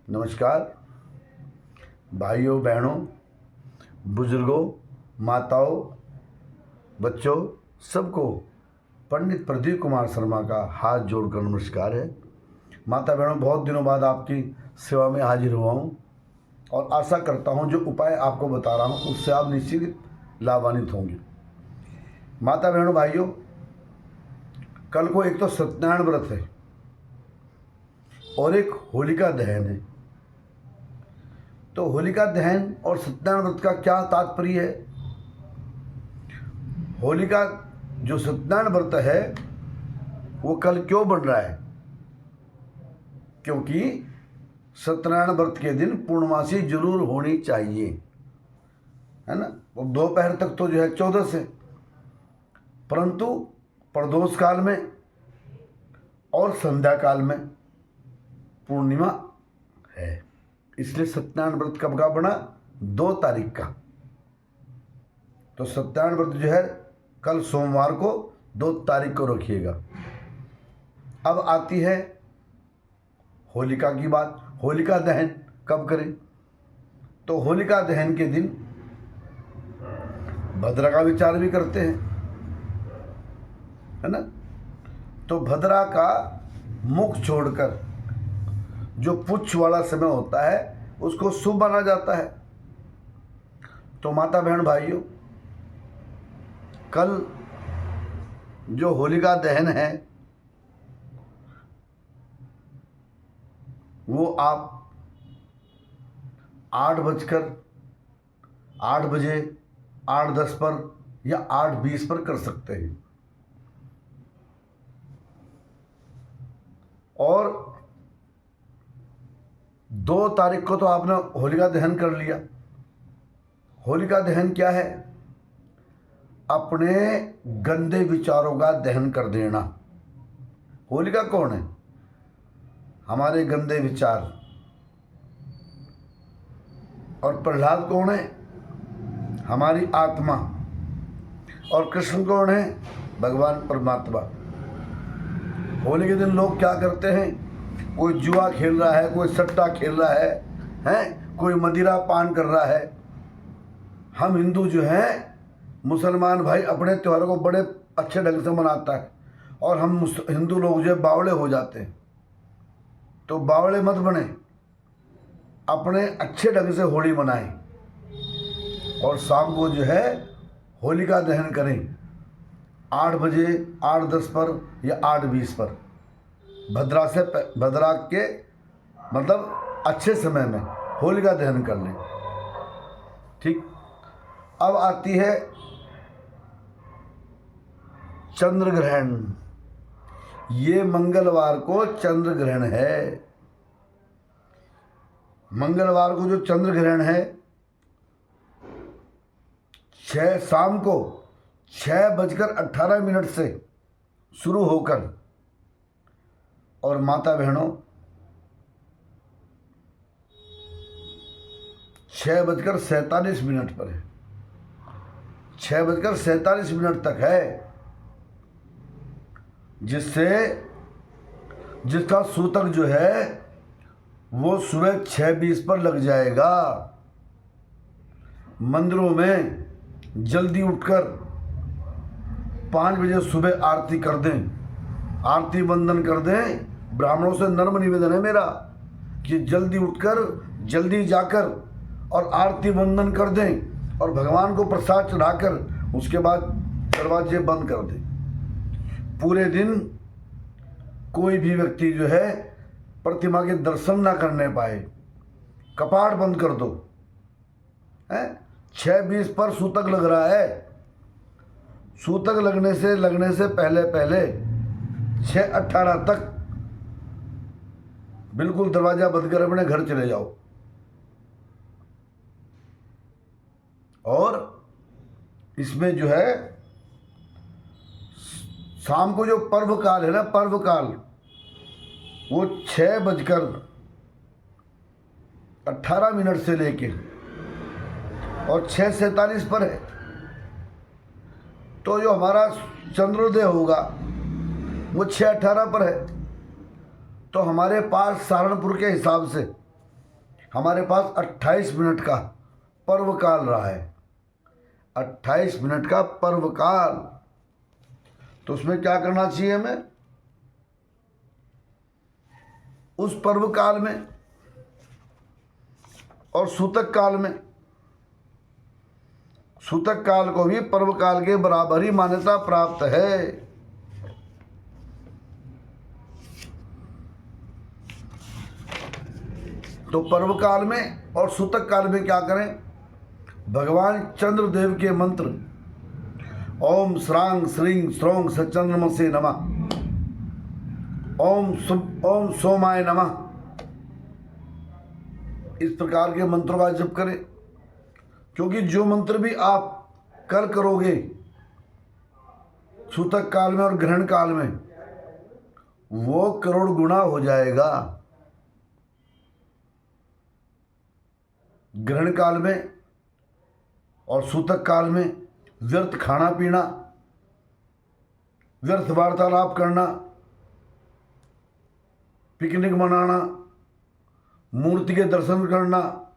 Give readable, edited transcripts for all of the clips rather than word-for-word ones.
नमस्कार भाइयों बहनों, बुजुर्गों, माताओं, बच्चों, सबको पंडित प्रदीप कुमार शर्मा का हाथ जोड़कर नमस्कार है। माता बहनों, बहुत दिनों बाद आपकी सेवा में हाजिर हुआ हूँ और आशा करता हूँ जो उपाय आपको बता रहा हूँ उससे आप निश्चित लाभान्वित होंगे। माता बहनों भाइयों, कल को एक तो सत्यनारायण व्रत है और एक होलिका दहन है। तो होलिका दहन और सत्यनारायण व्रत का क्या तात्पर्य है? होलिका जो सत्यनारायण व्रत है वो कल क्यों बन रहा है? क्योंकि सत्यनारायण व्रत के दिन पूर्णमासी जरूर होनी चाहिए, है ना। वो दोपहर तक तो जो है 14 से, परंतु प्रदोष काल में और संध्या काल में पूर्णिमा है। इसलिए सत्यनारायण व्रत कब का बना? 2 तारीख का। तो सत्यनारायण व्रत जो है कल सोमवार को 2 तारीख को रखिएगा। अब आती है होलिका की बात। होलिका दहन कब करें? तो होलिका दहन के दिन भद्रा का विचार भी करते हैं, है ना। तो भद्रा का मुख छोड़कर जो पुच्छ वाला समय होता है उसको शुभ माना जाता है। तो माता बहन भाइयों, कल जो होलिका दहन है वो आप 8 बजे 8:10 पर या 8:20 पर कर सकते हैं। और 2 तारीख को तो आपने होलिका दहन कर लिया। होलिका दहन क्या है? अपने गंदे विचारों का दहन कर देना। होलिका कौन है? हमारे गंदे विचार। और प्रहलाद कौन है? हमारी आत्मा। और कृष्ण कौन है? भगवान परमात्मा। होली के दिन लोग क्या करते हैं? कोई जुआ खेल रहा है, कोई सट्टा खेल रहा है, कोई मदिरा पान कर रहा है। हम हिंदू जो हैं, मुसलमान भाई अपने त्योहारों को बड़े अच्छे ढंग से मनाता है और हम हिंदू लोग जो है बावड़े हो जाते हैं। तो बावड़े मत बने, अपने अच्छे ढंग से होली मनाएं और शाम को जो है होलिका दहन करें 8 बजे 8:10 पर या 8:20 पर। भद्रा के मतलब अच्छे समय में होलिका दहन कर लें। ठीक। अब आती है चंद्र ग्रहण। ये मंगलवार को चंद्र ग्रहण है। मंगलवार को जो चंद्र ग्रहण है शाम को 6:18 से शुरू होकर और माता बहनों 6:47 पर है। 6:47 तक है, जिसका सूतक जो है वो सुबह 6:20 पर लग जाएगा। मंदिरों में जल्दी उठकर 5 बजे सुबह आरती कर दें, आरती बंदन कर दें। ब्राह्मणों से नर्म निवेदन है मेरा कि जल्दी उठकर जल्दी जाकर और आरती बंदन कर दें और भगवान को प्रसाद चढ़ाकर उसके बाद दरवाजे बंद कर दें। पूरे दिन कोई भी व्यक्ति जो है प्रतिमा के दर्शन ना करने पाए, कपाट बंद कर दो। 6:20 पर सूतक लग रहा है। सूतक लगने से पहले 6:18 तक बिल्कुल दरवाजा बंद कर अपने घर चले जाओ। और इसमें जो है शाम को जो पर्व काल है ना, पर्व काल वो 6:18 से लेके और 6:47 पर है। तो जो हमारा चंद्रोदय होगा वो 6:18 पर है। तो हमारे पास सहारनपुर के हिसाब से हमारे पास 28 मिनट का पर्व काल रहा है, 28 मिनट का पर्व काल। तो उसमें क्या करना चाहिए हमें? उस पर्व काल में और सूतक काल में, सूतक काल को भी पर्व काल के बराबर ही मान्यता प्राप्त है। तो पर्व काल में और सूतक काल में क्या करें? भगवान चंद्रदेव के मंत्र ओम श्रांग श्रींग श्रोंग सचंद्रमसे नमः, ओम सोमाय नमः, इस प्रकार के मंत्रों का जप करें। क्योंकि जो मंत्र भी आप कल करोगे सूतक काल में और ग्रहण काल में, वो करोड़ गुना हो जाएगा। ग्रहण काल में और सूतक काल में व्यर्थ खाना पीना, व्यर्थ वार्तालाप करना, पिकनिक मनाना, मूर्ति के दर्शन करना,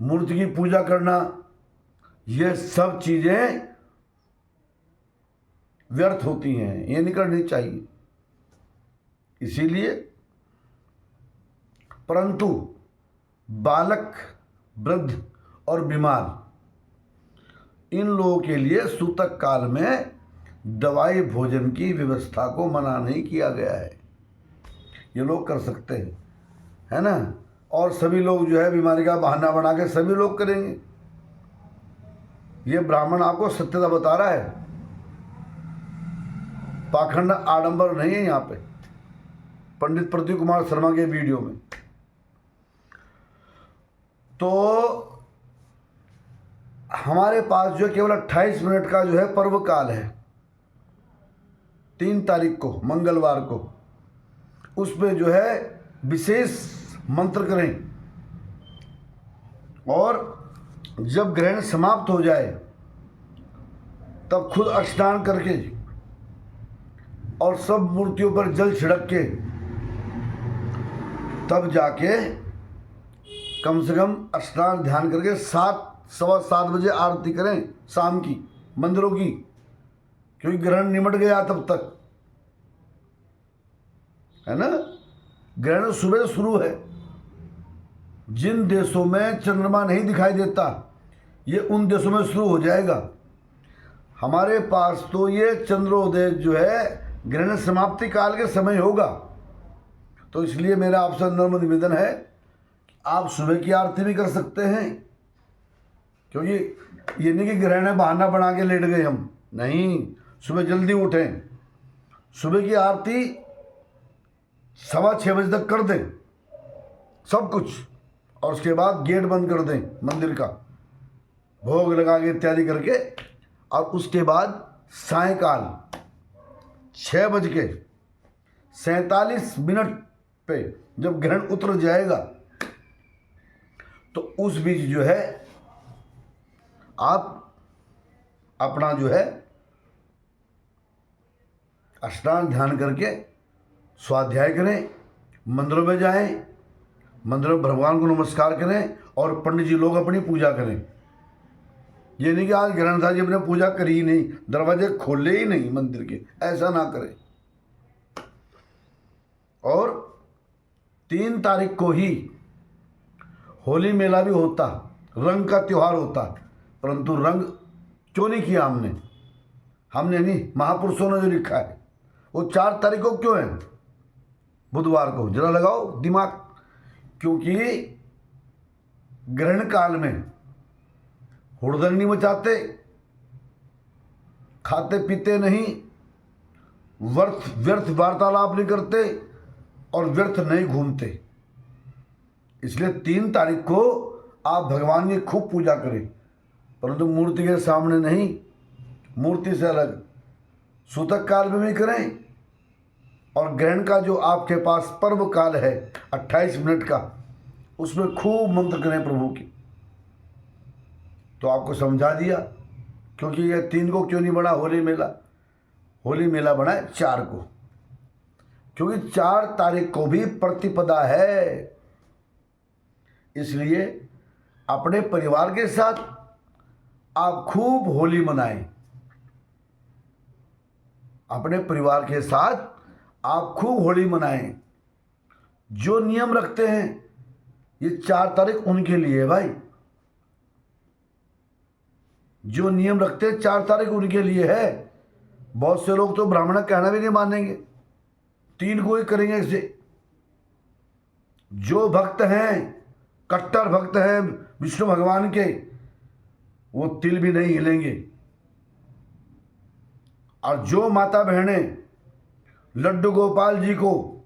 मूर्ति की पूजा करना, ये सब चीजें व्यर्थ होती हैं, ये नहीं करनी चाहिए। इसीलिए परंतु बालक, वृद्ध और बीमार, इन लोगों के लिए सूतक काल में दवाई भोजन की व्यवस्था को मना नहीं किया गया है। ये लोग कर सकते हैं, है ना। और सभी लोग जो है बीमारी का बहाना बना के सभी लोग करेंगे। ये ब्राह्मण आपको सत्यता बता रहा है, पाखंड आडंबर नहीं है यहाँ पे, पंडित प्रदीप कुमार शर्मा के वीडियो में। तो हमारे पास जो है केवल 28 मिनट का जो है पर्व काल है, 3 तारीख को मंगलवार को। उसमें जो है विशेष मंत्र करें, और जब ग्रहण समाप्त हो जाए तब खुद स्नान करके और सब मूर्तियों पर जल छिड़क के तब जाके कम से कम स्नान ध्यान करके 7-7:15 बजे आरती करें शाम की मंदिरों की, क्योंकि ग्रहण निमट गया तब तक, है ना। ग्रहण सुबह शुरू है। जिन देशों में चंद्रमा नहीं दिखाई देता, ये उन देशों में शुरू हो जाएगा। हमारे पास तो ये चंद्रोदय जो है ग्रहण समाप्ति काल के समय होगा। तो इसलिए मेरा आपसे नम्र निवेदन है, आप सुबह की आरती भी कर सकते हैं, क्योंकि ये नहीं कि ग्रहण है बहाना बना के लेट गए हम, नहीं। सुबह जल्दी उठें, सुबह की आरती 6:15 बजे तक कर दें सब कुछ, और उसके बाद गेट बंद कर दें मंदिर का, भोग लगा के इत्यादि करके, और उसके बाद सायंकाल 6:47 पे जब ग्रहण उतर जाएगा तो उस बीच जो है आप अपना जो है स्नान ध्यान करके स्वाध्याय करें, मंदिरों में जाएं, मंदिरों में भगवान को नमस्कार करें, और पंडित जी लोग अपनी पूजा करें। ये नहीं कि आज ग्रहण था जी अपने पूजा करी ही नहीं, दरवाजे खोले ही नहीं मंदिर के, ऐसा ना करें। और 3 तारीख को ही होली मेला भी होता, रंग का त्योहार होता, परंतु रंग क्यों नहीं किया हमने नहीं, महापुरुषों ने जो लिखा है वो 4 तारीख को क्यों है, बुधवार को। जरा लगाओ दिमाग, क्योंकि ग्रहण काल में हुड़दंग नहीं मचाते, खाते पीते नहीं, व्यर्थ वार्तालाप नहीं करते, और व्यर्थ नहीं घूमते। इसलिए 3 तारीख को आप भगवान की खूब पूजा करें, परंतु मूर्ति के सामने नहीं, मूर्ति से अलग। सूतक काल में भी करें, और ग्रहण का जो आपके पास पर्व काल है 28 मिनट का, उसमें खूब मंत्र करें प्रभु की। तो आपको समझा दिया, क्योंकि ये 3 को क्यों नहीं बना होली मेला। होली मेला बना है 4 को, क्योंकि 4 तारीख को भी प्रतिपदा है। इसलिए अपने परिवार के साथ आप खूब होली मनाएं। अपने परिवार के साथ आप खूब होली मनाएं। जो नियम रखते हैं ये 4 तारीख उनके लिए है भाई। जो नियम रखते हैं 4 तारीख उनके लिए है। बहुत से लोग तो ब्राह्मण कहना भी नहीं मानेंगे, 3 को ही करेंगे इसे। जो भक्त हैं, कट्टर भक्त हैं विष्णु भगवान के, वो तिल भी नहीं हिलेंगे। और जो माता बहनें लड्डू गोपाल जी को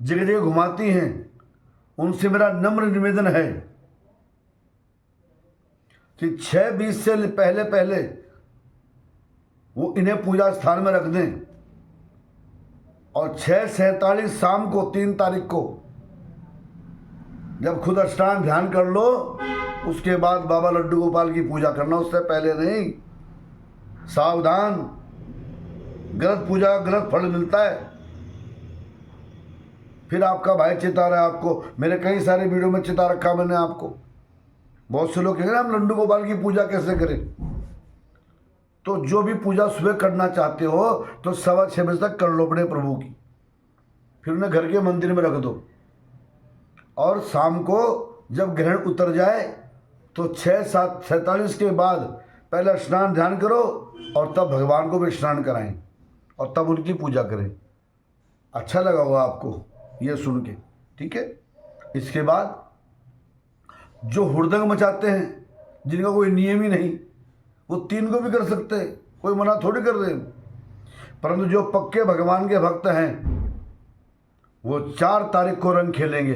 जगह जगह घुमाती हैं, उनसे मेरा नम्र निवेदन है कि 6:20 से पहले पहले वो इन्हें पूजा स्थान में रख दें और 6:47 शाम को 3 तारीख को जब खुद स्नान ध्यान कर लो, उसके बाद बाबा लड्डू गोपाल की पूजा करना, उससे पहले नहीं। सावधान, गलत पूजा का गलत फल मिलता है। फिर आपका भाई चिता रहा है आपको। मेरे कई सारे वीडियो में चिता रखा मैंने आपको। बहुत से लोग कहेंगे हम लड्डू गोपाल की पूजा कैसे करें। तो जो भी पूजा सुबह करना चाहते हो तो 6:15 बजे तक कर लो अपने प्रभु की, फिर उन्हें घर के मंदिर में रख दो। और शाम को जब ग्रहण उतर जाए तो 6:47 के बाद पहले स्नान ध्यान करो और तब भगवान को भी स्नान कराएं और तब उनकी पूजा करें। अच्छा लगा होगा आपको ये सुन के, ठीक है। इसके बाद जो हुड़दंग मचाते हैं, जिनका कोई नियम ही नहीं, वो 3 को भी कर सकते हैं, कोई मना थोड़ी कर रहे। परंतु जो पक्के भगवान के भक्त हैं वो 4 तारीख को रंग खेलेंगे।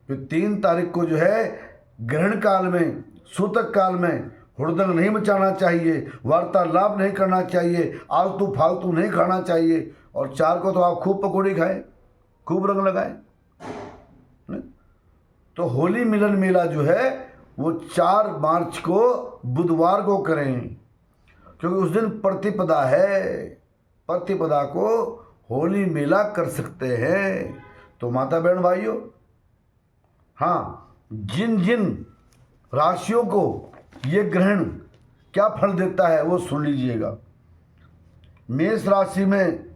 फिर 3 तारीख को जो है ग्रहण काल में, सूतक काल में हुड़दंग नहीं मचाना चाहिए, वार्तालाप नहीं करना चाहिए, आलतू फालतू नहीं खाना चाहिए। और 4 को तो आप खूब पकौड़ी खाएं, खूब रंग लगाएं। तो होली मिलन मेला जो है वो 4 मार्च को बुधवार को करें, क्योंकि उस दिन प्रतिपदा है। प्रतिपदा को होली मेला कर सकते हैं। तो माता बहन भाइयों, हाँ, जिन जिन राशियों को ये ग्रहण क्या फल देता है वो सुन लीजिएगा। मेष राशि में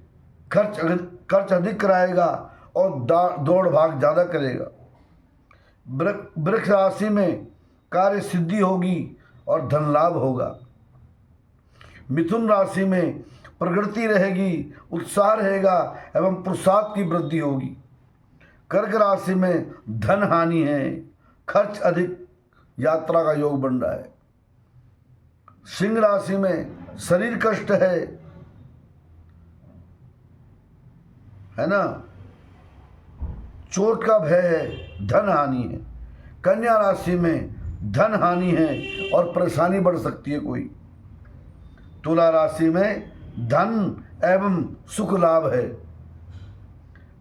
खर्च अधिक कराएगा और दौड़ भाग ज़्यादा करेगा। वृक्ष राशि में कार्य सिद्धि होगी और धन लाभ होगा। मिथुन राशि में प्रगति रहेगी, उत्साह रहेगा एवं पुरुषार्थ की वृद्धि होगी। कर्क राशि में धन हानि है, खर्च अधिक, यात्रा का योग बन रहा है। सिंह राशि में शरीर कष्ट है ना, चोट का भय है, धन हानि है। कन्या राशि में धन हानि है और परेशानी बढ़ सकती है कोई। तुला राशि में धन एवं सुख लाभ है।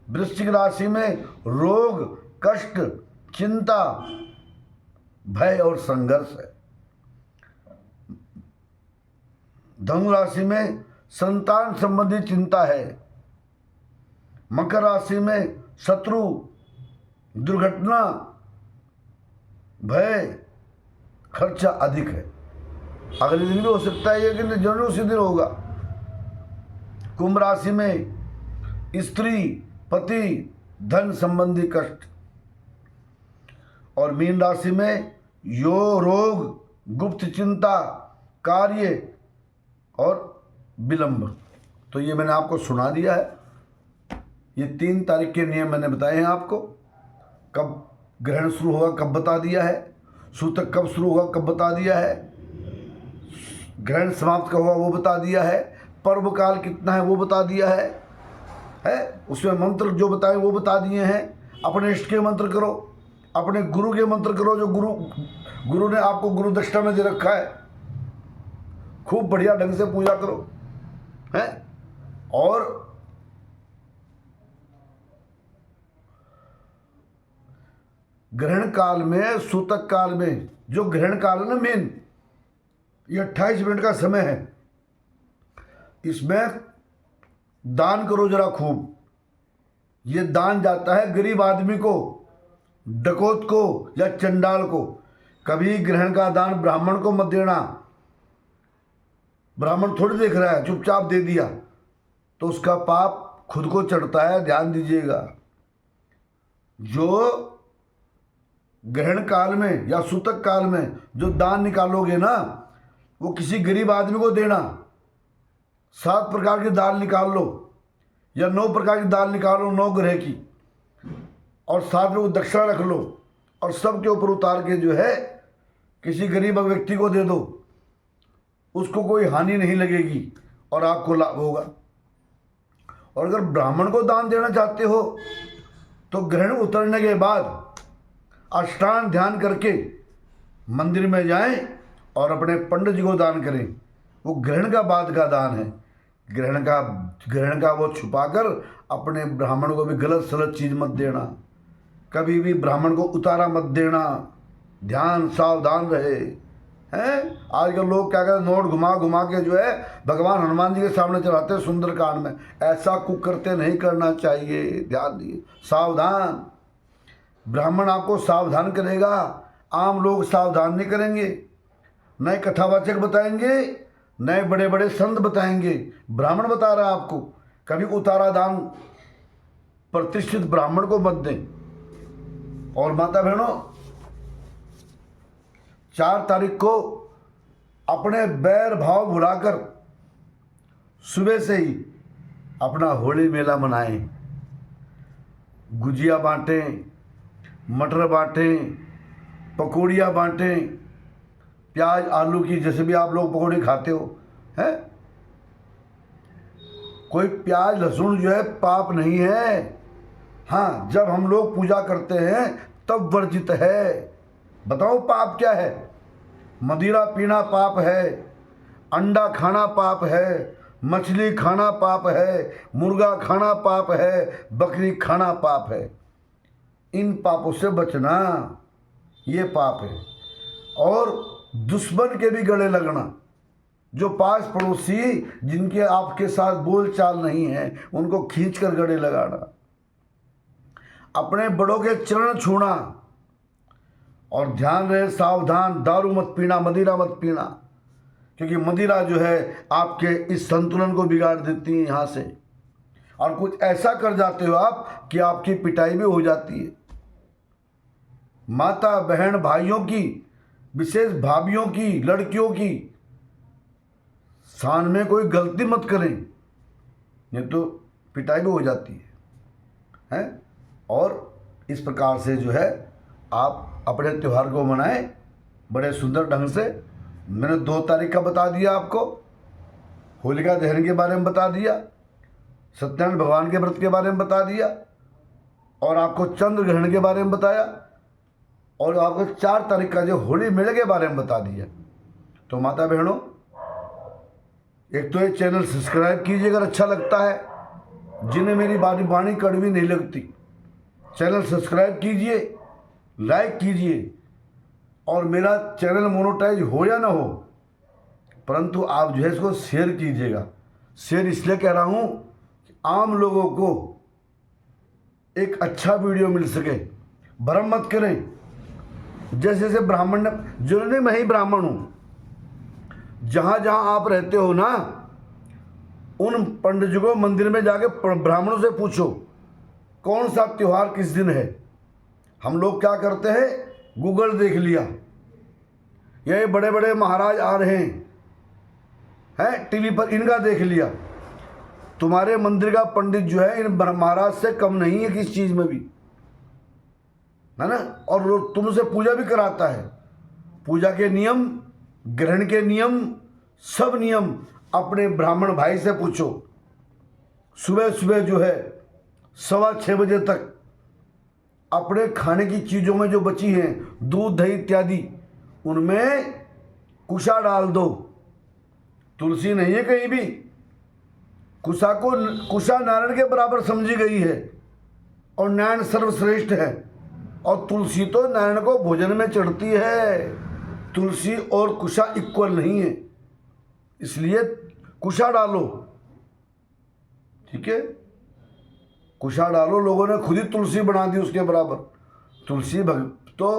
वृश्चिक राशि में रोग, कष्ट, चिंता, भय और संघर्ष है। धनु राशि में संतान संबंधी चिंता है। मकर राशि में शत्रु, दुर्घटना, भय, खर्चा अधिक है। अगले दिन भी हो सकता है, लेकिन जरूर उसी दिन होगा। कुंभ राशि में स्त्री, पति, धन संबंधी कष्ट। और मीन राशि में रोग, गुप्त चिंता, कार्य और विलंब। तो ये मैंने आपको सुना दिया है। ये 3 तारीख के नियम मैंने बताए हैं आपको। कब ग्रहण शुरू होगा कब बता दिया है, सूतक कब शुरू होगा कब बता दिया है, ग्रहण समाप्त कब होगा वो बता दिया है, पर्व काल कितना है वो बता दिया है। उसमें मंत्र जो बताए वो बता दिए हैं। अपने इष्ट के मंत्र करो, अपने गुरु के मंत्र करो, जो गुरु ने आपको गुरु दक्षिणा में दे रखा है। खूब बढ़िया ढंग से पूजा करो है। और ग्रहण काल में, सूतक काल में, जो ग्रहण काल है ना मेन, ये 28 मिनट का समय है। इसमें दान करो जरा खूब। ये दान जाता है गरीब आदमी को, डकैत को या चंडाल को कभी ग्रहण का दान ब्राह्मण को मत देना। ब्राह्मण थोड़ी देख रहा है, चुपचाप दे दिया तो उसका पाप खुद को चढ़ता है, ध्यान दीजिएगा। जो ग्रहण काल में या सूतक काल में जो दान निकालोगे ना, वो किसी गरीब आदमी को देना। 7 प्रकार की दाल निकाल लो या 9 प्रकार की दाल निकालो 9 ग्रह की, और साथ में वो दक्षिणा रख लो और सबके ऊपर उतार के जो है किसी गरीब व्यक्ति को दे दो। उसको कोई हानि नहीं लगेगी और आपको लाभ होगा। और अगर ब्राह्मण को दान देना चाहते हो तो ग्रहण उतरने के बाद अष्टांग ध्यान करके मंदिर में जाएं और अपने पंडित जी को दान करें। वो ग्रहण का बाद का दान है। ग्रहण का वो छुपाकर अपने ब्राह्मण को भी गलत सलत चीज़ मत देना। कभी भी ब्राह्मण को उतारा मत देना। ध्यान, सावधान रहे हैं। आजकल लोग क्या कहते हैं, नोट घुमा घुमा के जो है भगवान हनुमान जी के सामने चढ़ाते हैं सुंदरकांड में। ऐसा कुकृत्य नहीं करना चाहिए, ध्यान दिए। सावधान, ब्राह्मण आपको सावधान करेगा, आम लोग सावधान नहीं करेंगे। नए कथावाचक बताएंगे, नए बड़े बड़े संत बताएंगे, ब्राह्मण बता रहा है आपको। कभी उतारा दान प्रतिष्ठित ब्राह्मण को मत दें। और माता बहनों, 4 तारीख को अपने बैर भाव भुलाकर सुबह से ही अपना होली मेला मनाएं। गुजिया बांटें, मटर बांटें, पकौड़ियाँ बांटें, प्याज आलू की, जैसे भी आप लोग पकौड़े खाते हो हैं। कोई प्याज लहसुन जो है पाप नहीं है। हाँ, जब हम लोग पूजा करते हैं तब वर्जित है। बताओ पाप क्या है? मदिरा पीना पाप है, अंडा खाना पाप है, मछली खाना पाप है, मुर्गा खाना पाप है, बकरी खाना पाप है। इन पापों से बचना, ये पाप है। और दुश्मन के भी गले लगना, जो पास पड़ोसी जिनके आपके साथ बोल चाल नहीं है उनको खींचकर गले लगाना, अपने बड़ों के चरण छूना। और ध्यान रहे, सावधान, दारू मत पीना, मदिरा मत पीना, क्योंकि मदिरा जो है आपके इस संतुलन को बिगाड़ देती है यहाँ से। और कुछ ऐसा कर जाते हो आप कि आपकी पिटाई भी हो जाती है। माता बहन भाइयों की, विशेष भाभियों की, लड़कियों की शान में कोई गलती मत करें, नहीं तो पिटाई भी हो जाती है। और इस प्रकार से जो है आप अपने त्यौहार को मनाएं बड़े सुंदर ढंग से। मैंने 2 तारीख का बता दिया आपको, होलिका दहन के बारे में बता दिया, सत्यनारायण भगवान के व्रत के बारे में बता दिया, और आपको चंद्र ग्रहण के बारे में बताया, और आपको 4 तारीख का जो होली मेले के बारे में बता दिया। तो माता बहनों, एक तो ये चैनल सब्सक्राइब कीजिए अगर अच्छा लगता है। जिन्हें मेरी वाणी कड़वी नहीं लगती, चैनल सब्सक्राइब कीजिए, लाइक कीजिए। और मेरा चैनल मोनेटाइज हो या ना हो, परंतु आप जो है इसको शेयर कीजिएगा। शेयर इसलिए कह रहा हूँ कि आम लोगों को एक अच्छा वीडियो मिल सके। भ्रम मत करें। जैसे जैसे ब्राह्मण ने, जरूरी मैं ही ब्राह्मण हूँ, जहाँ जहाँ आप रहते हो ना, उन पंडित जी को मंदिर में जाके ब्राह्मणों से पूछो कौन सा त्योहार किस दिन है। हम लोग क्या करते हैं, गूगल देख लिया, ये बड़े बड़े महाराज आ रहे हैं टीवी पर, इनका देख लिया। तुम्हारे मंदिर का पंडित जो है इन महाराज से कम नहीं है किस चीज़ में भी, है ना। और तुमसे पूजा भी कराता है। पूजा के नियम, ग्रहण के नियम, सब नियम अपने ब्राह्मण भाई से पूछो। सुबह सुबह जो है 6:15 बजे तक अपने खाने की चीज़ों में जो बची हैं, दूध दही इत्यादि, उनमें कुशा डाल दो। तुलसी नहीं है कहीं भी। कुशा नारायण के बराबर समझी गई है और नारायण सर्वश्रेष्ठ है। और तुलसी तो नारायण को भोजन में चढ़ती है। तुलसी और कुशा इक्वल नहीं है, इसलिए कुशा डालो, ठीक है। कुशा डालो, लोगों ने खुद ही तुलसी बना दी उसके बराबर। तुलसी तो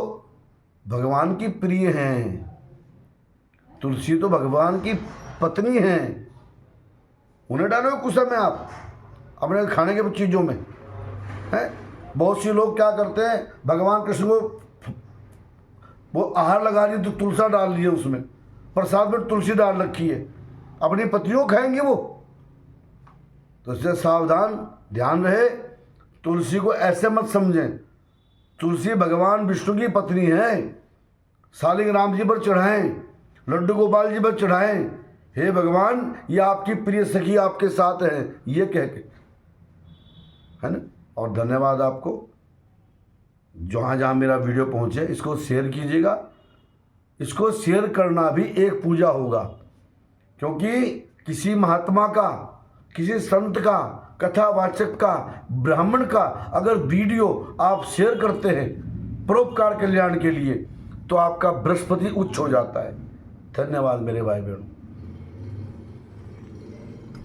भगवान की प्रिय हैं, तुलसी तो भगवान की पत्नी हैं। उन्हें डालो कुसम में आप अपने खाने के चीज़ों में हैं। बहुत सी लोग क्या करते हैं, भगवान कृष्ण को वो आहार लगा रही तो तुलसा डाल लिए, उसमें प्रसाद में तुलसी डाल रखी है, अपनी पत्नियों खाएंगे वो। तो इससे सावधान, ध्यान रहे, तुलसी को ऐसे मत समझें। तुलसी भगवान विष्णु की पत्नी है। शालिग्राम राम जी पर चढ़ाएं, लड्डू गोपाल जी पर चढ़ाएं, हे भगवान ये आपकी प्रिय सखी आपके साथ है, ये कह के, है ना। और धन्यवाद आपको, जहाँ जहाँ मेरा वीडियो पहुँचे इसको शेयर कीजिएगा। इसको शेयर करना भी एक पूजा होगा, क्योंकि किसी महात्मा का, किसी संत का, कथावाचक का, ब्राह्मण का अगर वीडियो आप शेयर करते हैं परोपकार कल्याण के लिए, तो आपका बृहस्पति उच्च हो जाता है। धन्यवाद मेरे भाई बहनों।